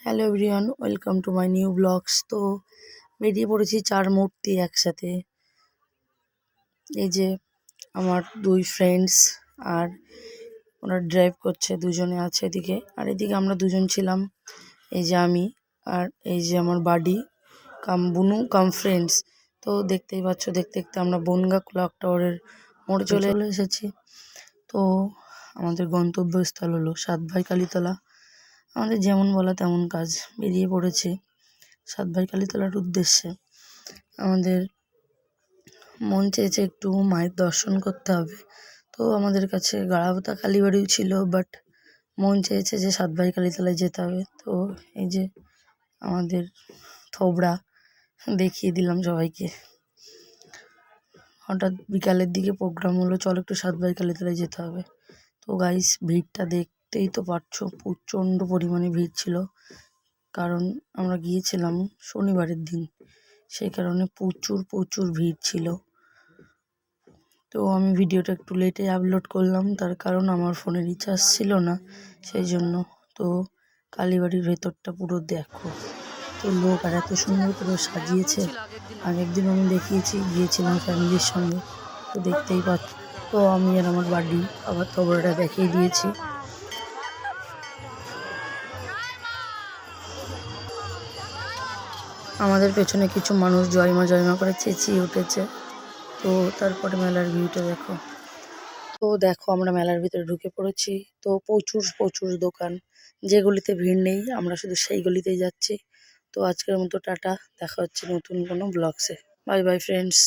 Hello everyone, welcome to my new vlogs. তো বেরিয়ে পড়েছি 4 মূর্তি একসাথে। এই যে আমার 2 ফ্রেন্ডস, আর ওরা ড্রাইভ করছে, দুজনে আছে এদিকে, আর এদিকে আমরা দুজন ছিলাম। এই যে আমি, আর এই যে আমার বাডি কাম বুনু কাম ফ্রেন্ডস। তো দেখতেই পাচ্ছ, দেখতে দেখতে আমরা বনগা ক্লক টাওয়ারের মোড়ে চলে এসেছি। তো আমাদের গন্তব্যস্থল হলো 7 ভাই কালীতলা। আমাদের যেমন বলা তেমন কাজ, বেরিয়ে পড়েছে 7 ভাই কালীতলার উদ্দেশ্যে। আমাদের মন চেয়েছে একটু মায়ের দর্শন করতে হবে, তো আমাদের কাছে গাড়াপোতা কালীবাড়িও ছিল, বাট মন চেয়েছে যে 7 ভাই কালীতলায় যেতে হবে। তো এই যে আমাদের থোবড়া দেখিয়ে দিলাম সবাইকে। হঠাৎ বিকালের দিকে প্রোগ্রাম হলো, চল একটু 7 ভাই কালীতলায় যেতে হবে। তো গাইস, ভিড়টা দেখতেই তো পারছো, প্রচণ্ড পরিমাণে ভিড় ছিল। কারণ আমরা গিয়েছিলাম শনিবারের দিন, সেই কারণে প্রচুর ভিড় ছিল। তো আমি ভিডিওটা একটু লেটে আপলোড করলাম, তার কারণ আমার ফোনে রিচার্জ ছিল না, সেই জন্য। তো কালীবাড়ির ভেতরটা পুরো দেখো, তো লোক আর এত সুন্দর করে সাজিয়েছে। আগের দিন আমি দেখিয়েছি, গিয়েছিলাম ফ্যামিলির সঙ্গে, তো দেখতেই পাচ্ছ। তো আমি আর আমার বাড়ি আবার তবড়াটা দেখিয়ে দিয়েছি। আমাদের পেছনে কিছু মানুষ জয়মা জয়মা করে চেঁচিয়ে উঠেছে। তো তারপরে মেলার ভিউটা দেখো। তো দেখো, আমরা মেলার ভিতরে ঢুকে পড়েছি। তো প্রচুর দোকান, যেগুলিতে ভিড় নেই আমরা শুধু সেই গলিতেই যাচ্ছি। তো আজকের মতো টাটা, দেখা হচ্ছে নতুন কোনো ব্লগসে। Bye bye friends.